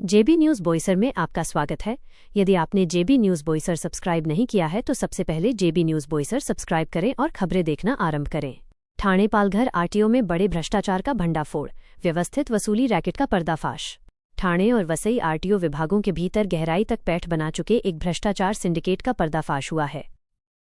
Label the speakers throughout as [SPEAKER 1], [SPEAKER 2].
[SPEAKER 1] JB news Boisar में आपका स्वागत है। यदि आपने जेबी न्यूज बोईसर सब्सक्राइब नहीं किया है तो सबसे पहले जेबी न्यूज बोईसर सब्सक्राइब करें और खबरें देखना आरंभ करें। ठाणे पालघर आरटीओ में बड़े भ्रष्टाचार का भंडाफोड़, व्यवस्थित वसूली रैकेट का पर्दाफाश। ठाणे और वसई आरटीओ विभागों के भीतर गहराई तक पैठ बना चुके एक भ्रष्टाचार सिंडिकेट का पर्दाफाश हुआ है।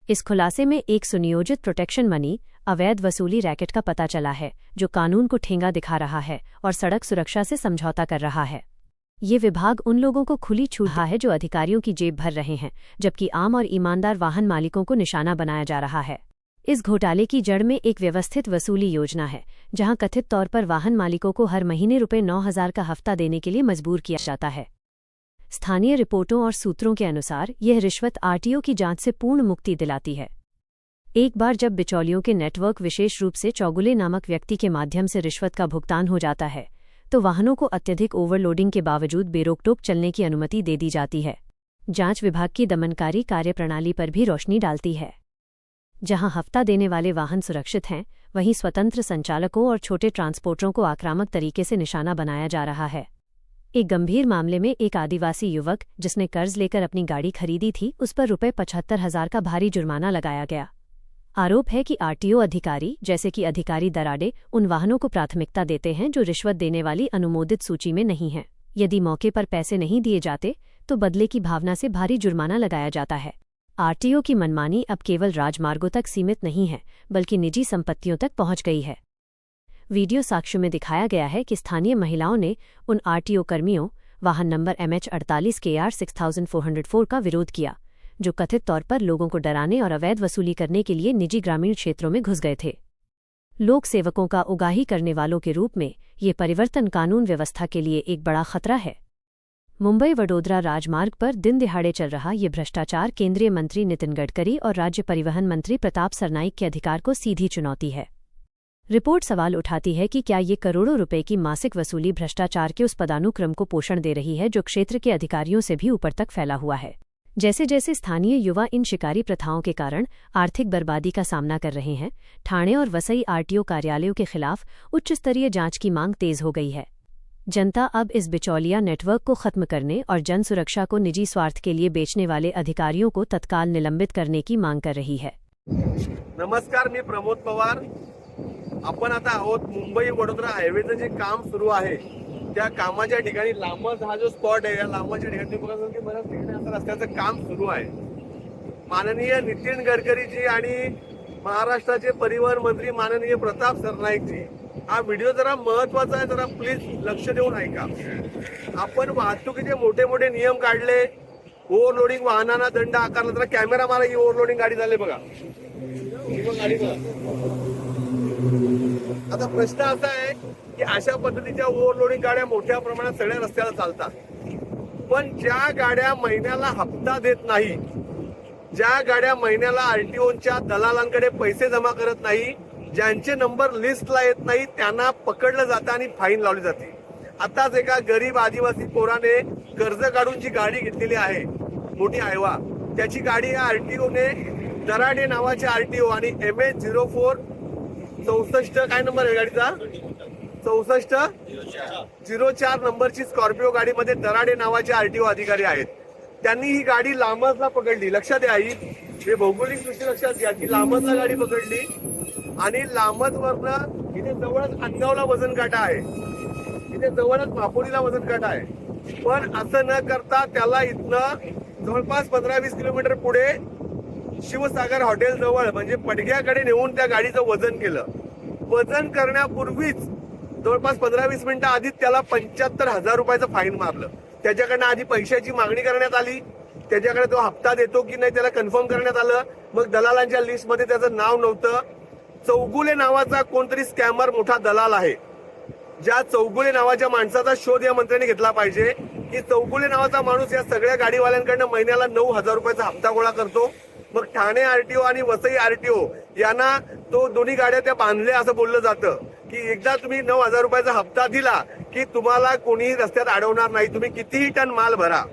[SPEAKER 1] इस खुलासे में एक सुनियोजित प्रोटेक्शन मनी अवैध वसूली रैकेट का पता चला है, जो कानून को ठेंगा दिखा रहा है और सड़क सुरक्षा से समझौता कर रहा है। ये विभाग उन लोगों को खुली छूट रहा है जो अधिकारियों की जेब भर रहे हैं, जबकि आम और ईमानदार वाहन मालिकों को निशाना बनाया जा रहा है। इस घोटाले की जड़ में एक व्यवस्थित वसूली योजना है, जहां कथित तौर पर वाहन मालिकों को हर महीने ₹9,000 का हफ्ता देने के लिए मजबूर किया जाता है। स्थानीय रिपोर्टों और सूत्रों के अनुसार यह रिश्वत आरटीओ की जांच से पूर्ण मुक्ति दिलाती है। एक बार जब बिचौलियों के नेटवर्क, विशेष रूप से चौगुले नामक व्यक्ति के माध्यम से रिश्वत का भुगतान हो जाता है, तो वाहनों को अत्यधिक ओवरलोडिंग के बावजूद बेरोकटोक चलने की अनुमति दे दी जाती है। जांच विभाग की दमनकारी कार्यप्रणाली पर भी रोशनी डालती है। जहां हफ्ता देने वाले वाहन सुरक्षित हैं, वहीं स्वतंत्र संचालकों और छोटे ट्रांसपोर्टरों को आक्रामक तरीके से निशाना बनाया जा रहा है। एक गंभीर मामले में एक आदिवासी युवक, जिसने कर्ज लेकर अपनी गाड़ी खरीदी थी, उस पर ₹75,000 का भारी जुर्माना लगाया गया। आरोप है कि आरटीओ अधिकारी, जैसे कि अधिकारी दराडे, उन वाहनों को प्राथमिकता देते हैं जो रिश्वत देने वाली अनुमोदित सूची में नहीं हैं। यदि मौके पर पैसे नहीं दिए जाते तो बदले की भावना से भारी जुर्माना लगाया जाता है। आरटीओ की मनमानी अब केवल राजमार्गों तक सीमित नहीं है, बल्कि निजी संपत्तियों तक पहुंच गई है। वीडियो साक्ष्यों में दिखाया गया है कि स्थानीय महिलाओं ने उन आरटीओ कर्मियों, वाहन नंबर MH48KR 6404 का विरोध किया, जो कथित तौर पर लोगों को डराने और अवैध वसूली करने के लिए निजी ग्रामीण क्षेत्रों में घुस गए थे। लोक सेवकों का उगाही करने वालों के रूप में ये परिवर्तन कानून व्यवस्था के लिए एक बड़ा खतरा है। मुंबई वडोदरा राजमार्ग पर दिन दिहाड़े चल रहा ये भ्रष्टाचार केंद्रीय मंत्री नितिन गडकरी और राज्य परिवहन मंत्री प्रताप सरनाईक के अधिकार को सीधी चुनौती है। रिपोर्ट सवाल उठाती है कि क्या ये करोड़ों रुपए की मासिक वसूली भ्रष्टाचार के उस पदानुक्रम को पोषण दे रही है जो क्षेत्र के अधिकारियों से भी ऊपर तक फैला हुआ है। जैसे जैसे स्थानीय युवा इन शिकारी प्रथाओं के कारण आर्थिक बर्बादी का सामना कर रहे हैं, ठाणे और वसई आरटीओ कार्यालयों के खिलाफ उच्च स्तरीय जांच की मांग तेज हो गई है। जनता अब इस बिचौलिया नेटवर्क को खत्म करने और जन सुरक्षा को निजी स्वार्थ के लिए बेचने वाले अधिकारियों को तत्काल निलंबित करने की मांग कर रही है।
[SPEAKER 2] नमस्कार, मी प्रमोद पवार। आपण आता आहोत मुंबई वडोदरा हायवेचं जे काम सुरू आहे त्या कामाच्या ठिकाणी लांबच हा जो स्पॉट आहे, या लांबच्या ठिकाणी बघा की बऱ्याच ठिकाणी आता रस्त्याचं काम सुरू आहे। माननीय नितीन गडकरीजी आणि महाराष्ट्राचे परिवहन मंत्री माननीय प्रताप सरनाईकजी, हा व्हिडिओ जरा महत्वाचा आहे, जरा प्लीज लक्ष देऊन ऐका। आपण वाहतुकीचे मोठे मोठे नियम काढले, ओव्हरलोडिंग वाहनांना दंड आकारला, जरा कॅमेरा मारा, ही ओव्हरलोडिंग गाडी झाली बघा, गाडी बघा। आता प्रश्न असा आहे की अशा पद्धतीच्या ओव्हरलोडिंग गाड्या मोठ्या प्रमाणात सगळ्या रस्त्याला चालतात, पण ज्या गाड्या महिन्याला हप्ता देत नाही, ज्या गाड्या महिन्याला आरटीओच्या दलालांकडे पैसे जमा करत नाही, ज्यांचे नंबर लिस्टला येत नाही, त्यांना पकडलं जातं आणि फाईन लावली जाते। आताच एका गरीब आदिवासी पोराने कर्ज काढून जी गाडी घेतलेली आहे, मोठी आयवा, त्याची गाडी या आरटीओने, दराडे नावाचे आरटीओ आणि MH0464 काय नंबर आहे गाडीचा, 6404 नंबरची स्कॉर्पिओ गाडीमध्ये दराडे नावाचे आरटीओ अधिकारी आहेत। त्यांनी ही गाडी लांबजला पकडली। लक्षात द्या, ही भौगोलिक दृष्टी लक्षात घ्या की लांबजला गाडी पकडली आणि लांबजवरनं इथे जवळच अंगावला वजन काटा आहे, इथे जवळच मापोलीला वजन काटा आहे, पण असं न करता त्याला इथनं जवळपास 15-20 किलोमीटर पुढे शिवसागर हॉटेल जवळ म्हणजे पडग्याकडे नेऊन त्या गाडीचं वजन केलं। वजन करण्यापूर्वीच जवळपास 15-20 मिनिटं आधीच त्याला ₹75,000 फाईन मारलं। त्याच्याकडनं आधी पैशाची मागणी करण्यात आली, त्याच्याकडे तो हप्ता देतो की नाही त्याला कन्फर्म करण्यात आलं। मग दलालांच्या लिस्टमध्ये त्याचं नाव नव्हतं। चौगुले नावाचा कोणतरी स्कॅमर मोठा दलाल आहे, ज्या चौगुले नावाच्या माणसाचा शोध या मंत्र्यांनी घेतला पाहिजे की चौगुले नावाचा माणूस या सगळ्या गाडीवाल्यांकडनं महिन्याला ₹9,000 हप्ता गोळा करतो। मग ठाणे आरटीओ आणि वसई आरटीओ यांना तो दोन्ही गाड्या त्या बांधल्या असं बोललं जातं की एकदा तुम्ही ₹9,000 हप्ता दिला की तुम्हाला कोणीही रस्त्यात अडवणार नाही, तुम्ही कितीही टन माल भरा।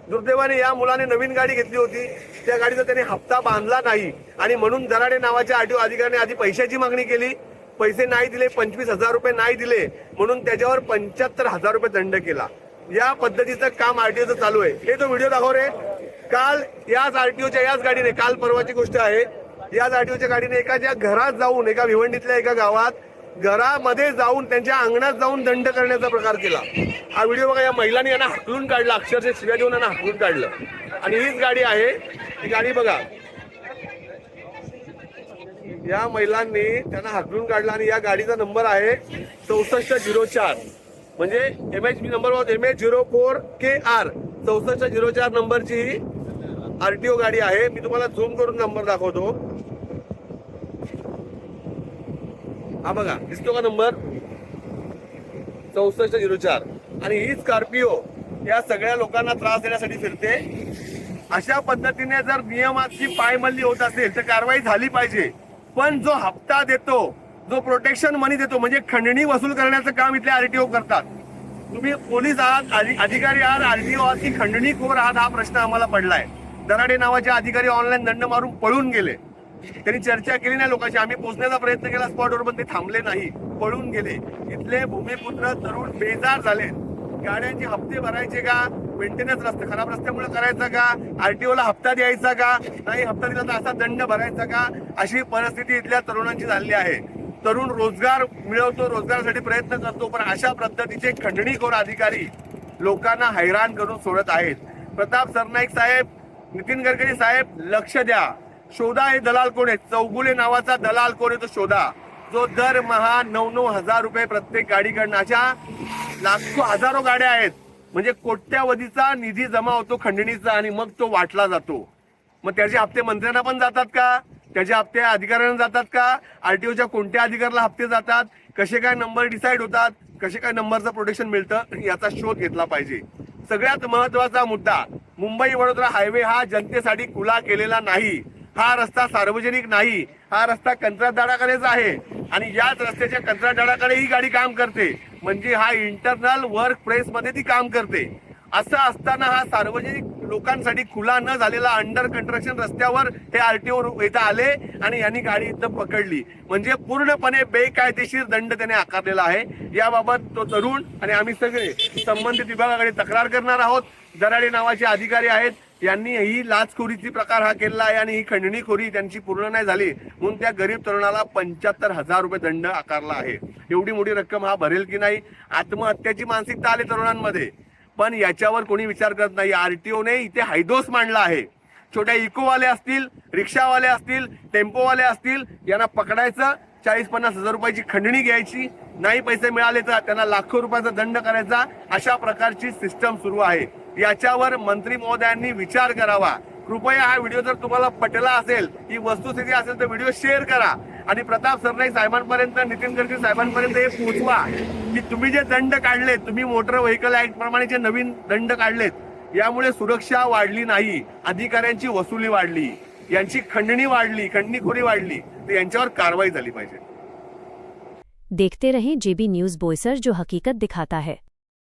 [SPEAKER 2] दुर्दैवाने या मुलाने नवीन गाडी घेतली होती, त्या गाडीचा त्याने हप्ता बांधला नाही आणि म्हणून दराडे नावाच्या आरटीओ अधिकाऱ्याने आधी पैशाची मागणी केली, पैसे नाही दिले, ₹25,000 नाही दिले, म्हणून त्याच्यावर ₹75,000 दंड केला। या पद्धतीचं काम आरटीओचं चालू आहे. हे तो व्हिडिओ दाखव रे. काल याच आरटीओच्या याच गाडीने, काल परवाची गोष्ट आहे, याच आरटीओच्या गाडीने एकाच्या घरात जाऊन, एका भिवंडीतल्या एका गावात घरामध्ये जाऊन त्यांच्या अंगणात जाऊन दंड करण्याचा प्रकार केला. हा व्हिडिओ बघा. या महिलांनी यांना हाकलून काढला, अक्षरशः शिव्या देऊन यांना हाकलून काढलं. आणि हीच गाडी आहे, ही गाडी बघा. या महिलांनी त्यांना हाकलून काढला आणि या गाडीचा नंबर आहे 6404, म्हणजे MHP नंबर MH04KR 6404 नंबरची ही आरटीओ गाडी आहे. मी तुम्हाला झूम करून नंबर दाखवतो. हा बघा, दिसतो का नंबर 6404. आणि ही स्कॉर्पिओ या सगळ्या लोकांना त्रास देण्यासाठी फिरते. अशा पद्धतीने जर नियमाची पायमल्ली होत असेल तर कारवाई झाली पाहिजे. पण जो हप्ता देतो, जो प्रोटेक्शन मनी देतो, म्हणजे खंडणी वसूल करण्याचं काम इथले आरटीओ करतात. तुम्ही पोलीस आहात, अधिकारी आहात, आरटीओ आहात की खंडणीखोर आहात, हा प्रश्न आम्हाला पडलाय. दराडे नावाचे अधिकारी ऑनलाईन दंड मारून पळून गेले. त्यांनी चर्चा केली नाही लोकांशी. आम्ही पोहोचण्याचा प्रयत्न केला स्पॉटवर, पण ते थांबले नाही, पळून गेले. इथले भूमिपुत्र तरुण बेजार झाले. गाड्यांचे हप्ते भरायचे का? मेंटेनन्स रस्ते खराब रस्त्यामुळे करायचा का? आरटीओला हप्ता द्यायचा का? नाही हप्ता दिला तर असा दंड भरायचा का? अशी परिस्थिती इथल्या तरुणांची झालेली आहे. तरुण रोजगार मिळवतो, रोजगारासाठी प्रयत्न करतो, पण अशा पद्धतीचे खंडणीखोर अधिकारी लोकांना हैराण करून सोडत आहेत. प्रताप सरनाईक साहेब, नितीन गडकरी साहेब, लक्ष द्या. शोधा हे दलाल कोण आहे. चौगुले नावाचा दलाल कोण आहे तो शोधा, जो दरमहा 9-9 हजार रुपये प्रत्येक गाडीकडनं, अशा लाखो हजारो गाड्या आहेत, म्हणजे कोट्यावधीचा निधी जमा होतो खंडणीचा आणि मग तो वाटला जातो. मग त्याचे हप्ते मंत्र्यांना पण जातात का? त्याचे हप्ते अधिकाऱ्यांना जातात का? आरटीओच्या कोणत्या अधिकाऱ्याला हप्ते जातात? कसे काय नंबर डिसाईड होतात? कसे काय नंबरचं प्रोटेक्शन मिळतं? याचा शोध घेतला पाहिजे. सगळ्यात महत्वाचा मुद्दा, मुंबई वडोदरा हायवे हा जनतेसाठी खुला केलेला नाही. हा रस्ता सार्वजनिक नाही, हा रस्ता कंत्राटदाराकडेच आहे. आणि याच रस्त्याच्या कंत्राटदाराकडे ही गाडी काम करते, म्हणजे हा इंटरनल वर्क प्लेस मध्ये ती काम करते. असं असताना हा सार्वजनिक लोकांसाठी खुला न झालेला अंडर कंस्ट्रक्शन रस्त्यावर हे आरटीओ इथं आले आणि यांनी गाडी इथं पकडली, म्हणजे पूर्णपणे बेकायदेशीर दंड त्याने आकारलेला आहे. याबाबत तो तरुण आणि आम्ही सगळे संबंधित विभागाकडे तक्रार करणार आहोत. दराडे नावाचे अधिकारी आहेत, यांनी ही लाचखोरीची प्रकार हा केलेला आहे आणि ही खंडणीखोरी त्यांची पूर्ण नाही झाली म्हणून त्या गरीब तरुणाला 75,000 रुपये दंड आकारला आहे. एवढी मोठी रक्कम हा भरेल की नाही? आत्महत्याची मानसिकता आली तरुणांमध्ये, पण याच्यावर कोणी विचार करत नाही. आरटीओने इथे हैदोस मांडला आहे. छोट्या इकोवाले असतील, रिक्षावाले असतील, टेम्पोवाले असतील, यांना पकडायचं, 40-50 हजार रुपयाची खंडणी घ्यायची, नाही पैसे मिळाले तर त्यांना लाखो रुपयाचा दंड करायचा. अशा प्रकारची सिस्टम सुरू आहे. याच्यावर मंत्री महोदयांनी विचार करावा. कृपया हा व्हिडिओ जर तुम्हाला पटला असेल, ही वस्तुस्थिती असेल तर व्हिडिओ शेअर करा आणि प्रताप सरनाईक साहेबांपर्यंत, नितीन गडकरी साहेबांपर्यंत हे पोहोचवा की तुम्ही जे दंड काढलेत, तुम्ही मोटर व्हेकल ऍक्ट प्रमाणे जे नवीन दंड काढलेत, यामुळे सुरक्षा वाढली नाही, अधिकाऱ्यांची वसुली वाढली, यांची खंडणी वाढली, खंडणीखोरी वाढली, तर यांच्यावर कारवाई झाली पाहिजे.
[SPEAKER 1] देखते रहें JB न्यूज़ बोईसर, जो हकीकत दिखाता है.